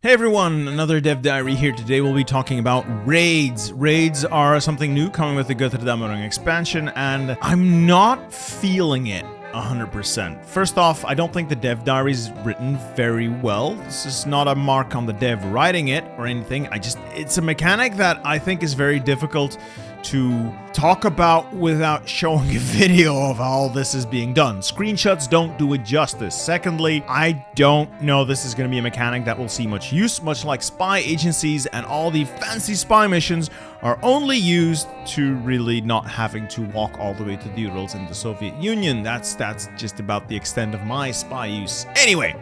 Hey everyone, another Dev Diary here. Today we'll be talking about raids. Raids are something new coming with the Götterdämmerung expansion, and I'm not feeling it 100%. First off, I don't think the Dev Diary is written very well. This is not a mark on the dev writing it or anything. It's a mechanic that I think is very difficult to talk about without showing a video of how this is being done. Screenshots don't do it justice. Secondly, I don't know this is going to be a mechanic that will see much use, much like spy agencies and all the fancy spy missions are only used to really not having to walk all the way to the Urals in the Soviet Union. That's just about the extent of my spy use. Anyway,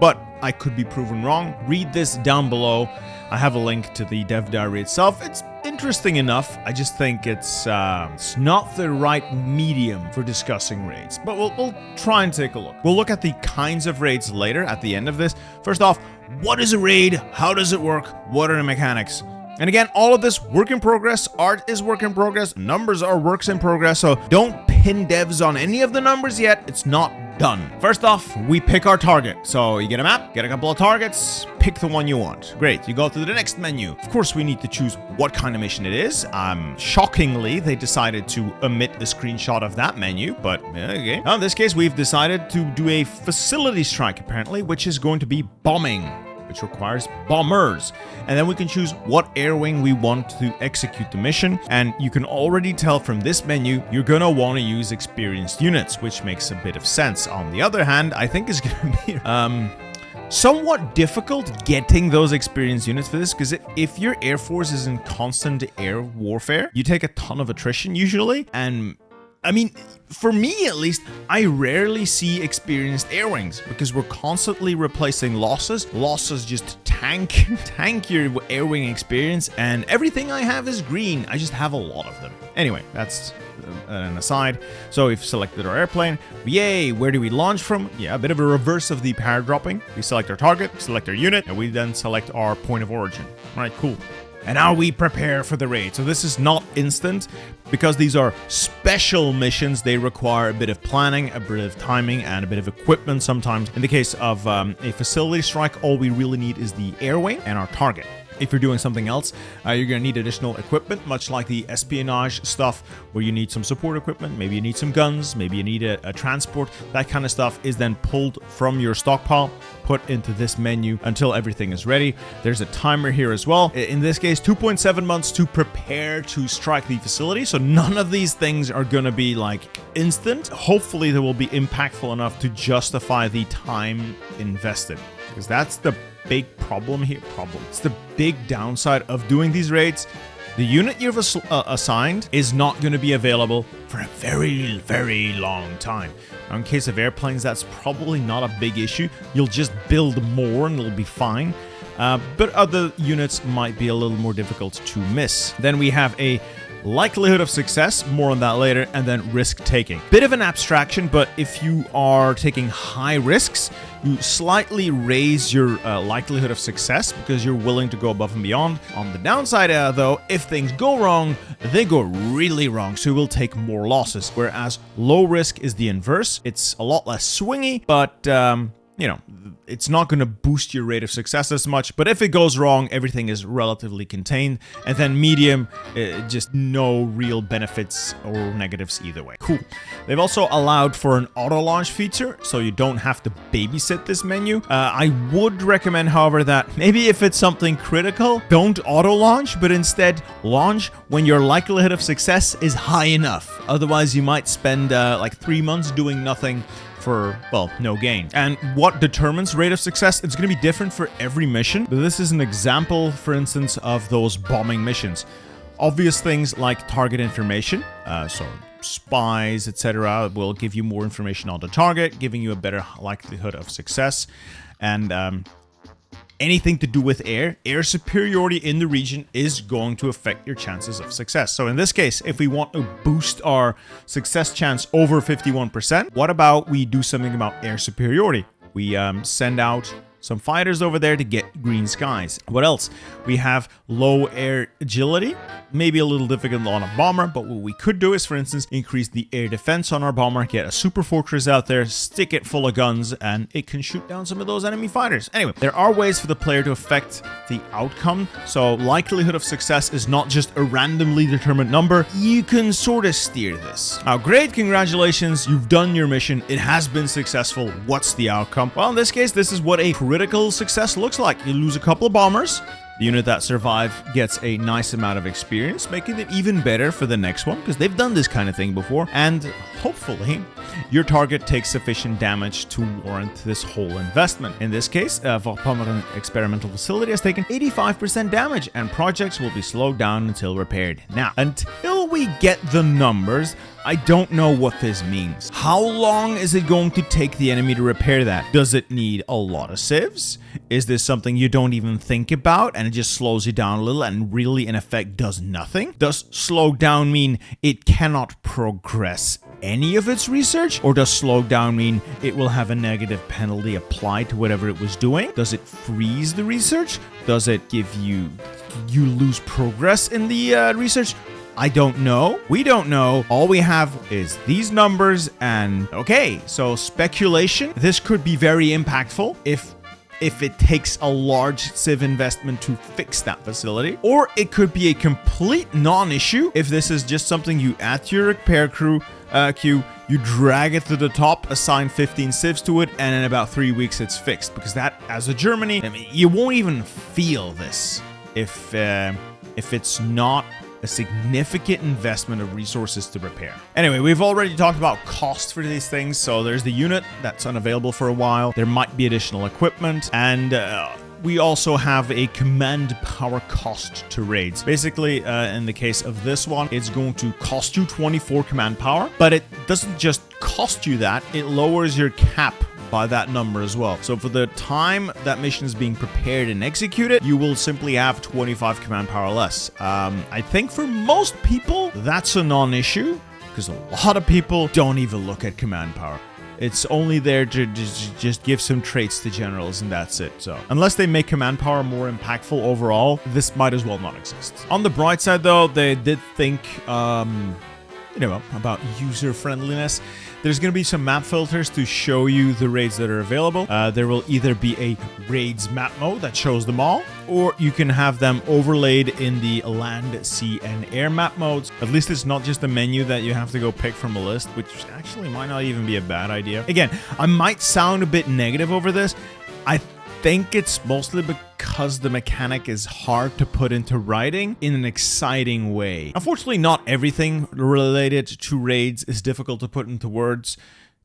but I could be proven wrong. Read this down below. I have a link to the Dev Diary itself. It's interesting enough. I just think it's not the right medium for discussing raids. But we'll try and take a look. We'll look at the kinds of raids later at the end of this. First off, what is a raid? How does it work? What are the mechanics? And again, all of this work in progress, art is work in progress, numbers are works in progress, so don't pin devs on any of the numbers yet, it's not done. First off, we pick our target. So you get a map, get a couple of targets, pick the one you want. Great, you go to the next menu. Of course, we need to choose what kind of mission it is. Shockingly, they decided to omit a screenshot of that menu, but okay. Now, in this case, we've decided to do a facility strike, apparently, which is going to be bombing, which requires bombers. And then we can choose what air wing we want to execute the mission. And you can already tell from this menu, you're gonna want to use experienced units, which makes a bit of sense. On the other hand, I think it's gonna be somewhat difficult getting those experienced units for this, because if your air force is in constant air warfare, you take a ton of attrition usually, and I mean, for me at least, I rarely see experienced air wings because we're constantly replacing losses. Losses just tank your air wing experience, and everything I have is green. I just have a lot of them. Anyway, that's an aside. So we've selected our airplane. Yay, where do we launch from? Yeah, a bit of a reverse of the paradropping. We select our target, select our unit, and we then select our point of origin. All right, cool. And now we prepare for the raid. So this is not instant because these are special missions. They require a bit of planning, a bit of timing, and a bit of equipment sometimes. In the case of a facility strike, all we really need is the air wing and our target. If you're doing something else, you're going to need additional equipment, much like the espionage stuff, where you need some support equipment. Maybe you need some guns, maybe you need a transport. That kind of stuff is then pulled from your stockpile, put into this menu until everything is ready. There's a timer here as well. In this case, 2.7 months to prepare to strike the facility. So none of these things are going to be like instant. Hopefully they will be impactful enough to justify the time invested, because that's the big problem here. It's the big downside of doing these raids. The unit you've assigned is not going to be available for a very, very long time. Now, in case of airplanes, that's probably not a big issue. You'll just build more and it'll be fine. But other units might be a little more difficult to miss. Then we have a likelihood of success, more on that later, and then risk taking. Bit of an abstraction, but if you are taking high risks, you slightly raise your likelihood of success because you're willing to go above and beyond. On the downside, though, if things go wrong, they go really wrong, so you will take more losses. Whereas low risk is the inverse. It's a lot less swingy, but you know, it's not going to boost your rate of success as much, but if it goes wrong, everything is relatively contained. And then medium, just no real benefits or negatives either way. Cool. They've also allowed for an auto launch feature, so you don't have to babysit this menu. I would recommend, however, that maybe if it's something critical, don't auto launch, but instead launch when your likelihood of success is high enough. Otherwise, you might spend like 3 months doing nothing for, well, no gain. And what determines rate of success? It's going to be different for every mission, but this is an example, for instance, of those bombing missions. Obvious things like target information, so spies, etc., will give you more information on the target, giving you a better likelihood of success. And anything to do with air superiority in the region is going to affect your chances of success. So in this case, if we want to boost our success chance over 51%, what about we do something about air superiority? We send out some fighters over there to get green skies. What else? We have low air agility, maybe a little difficult on a bomber, but what we could do is, for instance, increase the air defense on our bomber, get a super fortress out there, stick it full of guns, and it can shoot down some of those enemy fighters. Anyway, there are ways for the player to affect the outcome, so likelihood of success is not just a randomly determined number. You can sort of steer this. Now, great, congratulations, you've done your mission, it has been successful. What's the outcome? Well, in this case, this is what a critical success looks like. You lose a couple of bombers. The unit that survive gets a nice amount of experience, making it even better for the next one, because they've done this kind of thing before, and hopefully your target takes sufficient damage to warrant this whole investment. In this case, Vorpommern Experimental Facility has taken 85% damage, and projects will be slowed down until repaired. Now, until we get the numbers, I don't know what this means. How long is it going to take the enemy to repair that? Does it need a lot of civs? Is this something you don't even think about and it just slows you down a little and really in effect does nothing? Does slow down mean it cannot progress any of its research? Or does slow down mean it will have a negative penalty applied to whatever it was doing? Does it freeze the research? Does it give you lose progress in the research? I don't know. We don't know. All we have is these numbers and okay, so speculation. This could be very impactful if it takes a large civ investment to fix that facility, or it could be a complete non-issue if this is just something you add to your repair queue, you drag it to the top, assign 15 civs to it, and in about 3 weeks it's fixed. Because that, as a Germany, I mean, you won't even feel this if it's not a significant investment of resources to repair. Anyway, we've already talked about cost for these things. So there's the unit that's unavailable for a while. There might be additional equipment, and we also have a command power cost to raids. Basically, in the case of this one, it's going to cost you 24 command power, but it doesn't just cost you that, it lowers your cap by that number as well. So for the time that mission is being prepared and executed, you will simply have 25 command power less. I think for most people, that's a non-issue, because a lot of people don't even look at command power. It's only there to just give some traits to generals, and that's it. So unless they make command power more impactful overall, this might as well not exist. On the bright side, though, they did think about user friendliness. There's going to be some map filters to show you the raids that are available. There will either be a raids map mode that shows them all, or you can have them overlaid in the land, sea, and air map modes. At least it's not just a menu that you have to go pick from a list, which actually might not even be a bad idea. Again, I might sound a bit negative over this. I think it's mostly because the mechanic is hard to put into writing in an exciting way. Unfortunately, not everything related to raids is difficult to put into words.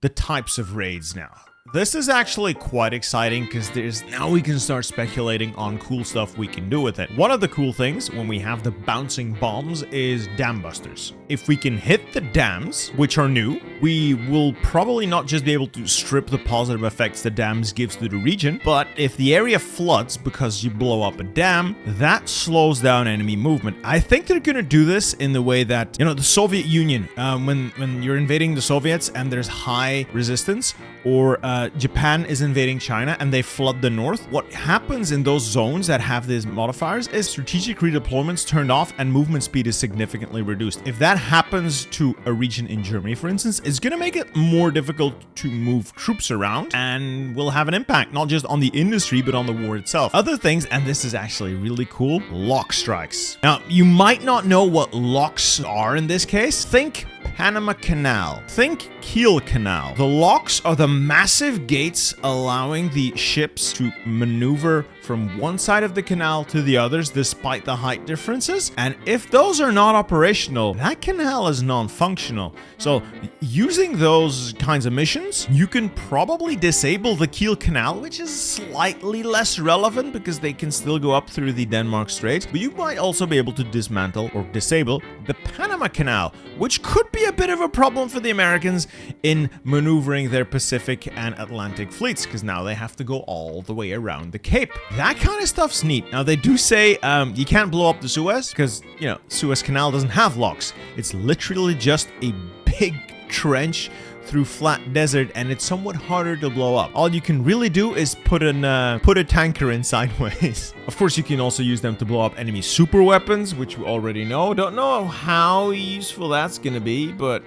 The types of raids now. This is actually quite exciting because now we can start speculating on cool stuff we can do with it. One of the cool things when we have the bouncing bombs is dam busters. If we can hit the dams, which are new, we will probably not just be able to strip the positive effects the dams gives to the region, but if the area floods because you blow up a dam, that slows down enemy movement. I think they're gonna do this in the way that, the Soviet Union, when you're invading the Soviets and there's high resistance, or Japan is invading China and they flood the north, what happens in those zones that have these modifiers is strategic redeployments turned off and movement speed is significantly reduced. If that happens to a region in Germany, for instance, it's going to make it more difficult to move troops around and will have an impact not just on the industry but on the war itself. Other things, and this is actually really cool, lock strikes. Now, you might not know what locks are in this case. Think Panama Canal. Think Kiel Canal. The locks are the massive gates allowing the ships to maneuver from one side of the canal to the others despite the height differences. And if those are not operational, that canal is non-functional. So using those kinds of missions, you can probably disable the Kiel Canal, which is slightly less relevant because they can still go up through the Denmark Straits, but you might also be able to dismantle or disable the Panama Canal, which could be a bit of a problem for the Americans in maneuvering their Pacific and Atlantic fleets, because now they have to go all the way around the Cape. That kind of stuff's neat. Now, they do say you can't blow up the Suez because, Suez Canal doesn't have locks. It's literally just a big trench through flat desert and it's somewhat harder to blow up. All you can really do is put a tanker in sideways. Of course, you can also use them to blow up enemy super weapons, which we already know. Don't know how useful that's gonna be, but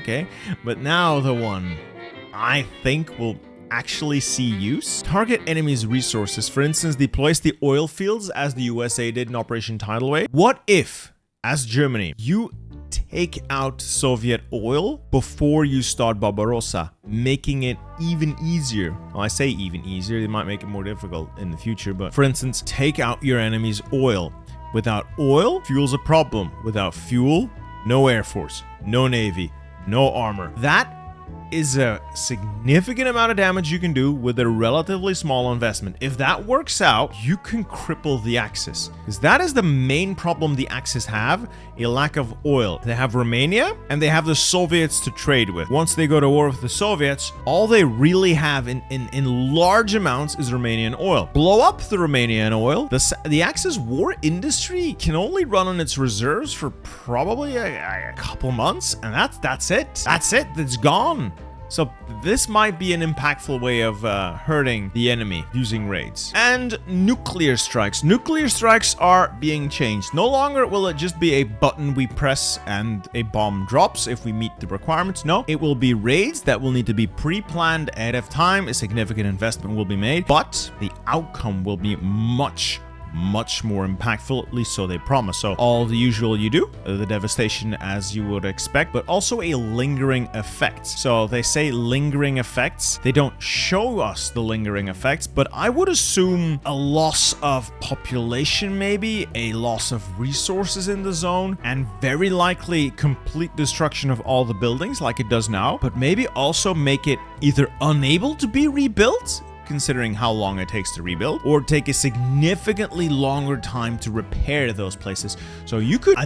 okay. But now the one I think will actually see use. Target enemies' resources. For instance, deploys the oil fields as the USA did in Operation Tidal Wave. What if, as Germany, you take out Soviet oil before you start Barbarossa, making it even easier? Well, I say even easier, they might make it more difficult in the future, but for instance, take out your enemy's oil. Without oil, fuel's a problem. Without fuel, no air force, no navy, no armor. That is a significant amount of damage you can do with a relatively small investment. If that works out, you can cripple the Axis, because that is the main problem the Axis have, a lack of oil. They have Romania and they have the Soviets to trade with. Once they go to war with the Soviets, all they really have in large amounts is Romanian oil. Blow up the Romanian oil. The Axis war industry can only run on its reserves for probably a couple months, and that's it. That's it. It's gone. So this might be an impactful way of hurting the enemy using raids. And nuclear strikes. Nuclear strikes are being changed. No longer will it just be a button we press and a bomb drops if we meet the requirements. No, it will be raids that will need to be pre-planned ahead of time. A significant investment will be made, but the outcome will be much more impactful, at least so they promise. So all the usual you do, the devastation as you would expect, but also a lingering effect. So they say lingering effects. They don't show us the lingering effects, but I would assume a loss of population, maybe a loss of resources in the zone, and very likely complete destruction of all the buildings like it does now, but maybe also make it either unable to be rebuilt, considering how long it takes to rebuild, or take a significantly longer time to repair those places. So you could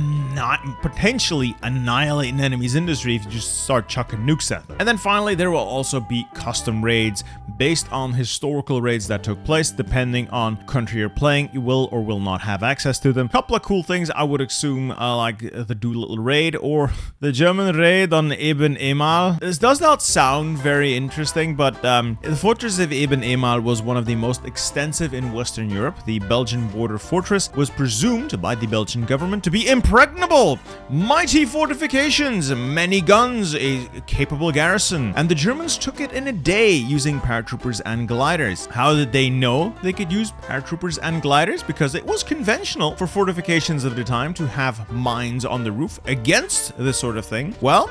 potentially annihilate an enemy's industry if you just start chucking nukes at them. And then finally, there will also be custom raids based on historical raids that took place. Depending on country you're playing, you will or will not have access to them. Couple of cool things I would assume, like the Doolittle raid or the German raid on Eben Emael. This does not sound very interesting, but the fortress of Eben Emael was one of the most extensive in Western Europe. The Belgian border fortress was presumed by the Belgian government to be impregnable. Mighty fortifications, many guns, a capable garrison. And the Germans took it in a day using paratroopers and gliders. How did they know they could use paratroopers and gliders? Because it was conventional for fortifications of the time to have mines on the roof against this sort of thing. Well,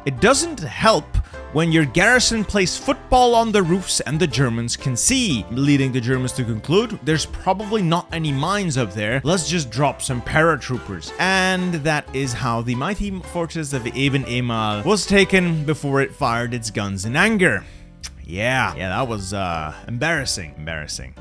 it doesn't help when your garrison plays football on the roofs and the Germans can see, leading the Germans to conclude there's probably not any mines up there, let's just drop some paratroopers. And that is how the mighty fortress of Eben Emael was taken before it fired its guns in anger. Yeah, that was embarrassing.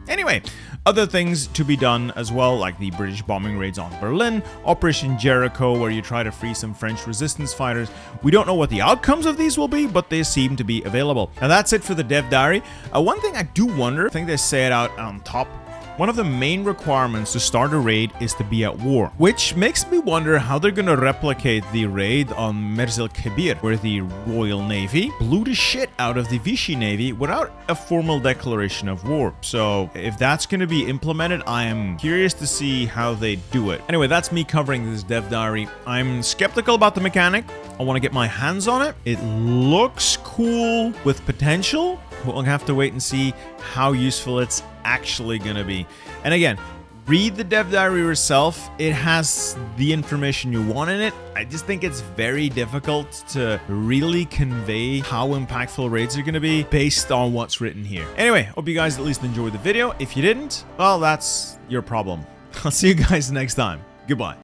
Anyway, other things to be done as well, like the British bombing raids on Berlin, Operation Jericho, where you try to free some French resistance fighters. We don't know what the outcomes of these will be, but they seem to be available. Now that's it for the Dev Diary. One thing I do wonder, I think they say it out on top, one of the main requirements to start a raid is to be at war, which makes me wonder how they're gonna replicate the raid on Merzil Kebir, where the Royal Navy blew the shit out of the Vichy Navy without a formal declaration of war. So if that's gonna be implemented, I am curious to see how they do it. Anyway, that's me covering this Dev Diary. I'm skeptical about the mechanic. I want to get my hands on it. It looks cool with potential. We'll have to wait and see how useful it's actually going to be. And again, read the Dev Diary yourself. It has the information you want in it. I just think it's very difficult to really convey how impactful raids are going to be based on what's written here. Anyway, hope you guys at least enjoyed the video. If you didn't, well, that's your problem. I'll see you guys next time. Goodbye.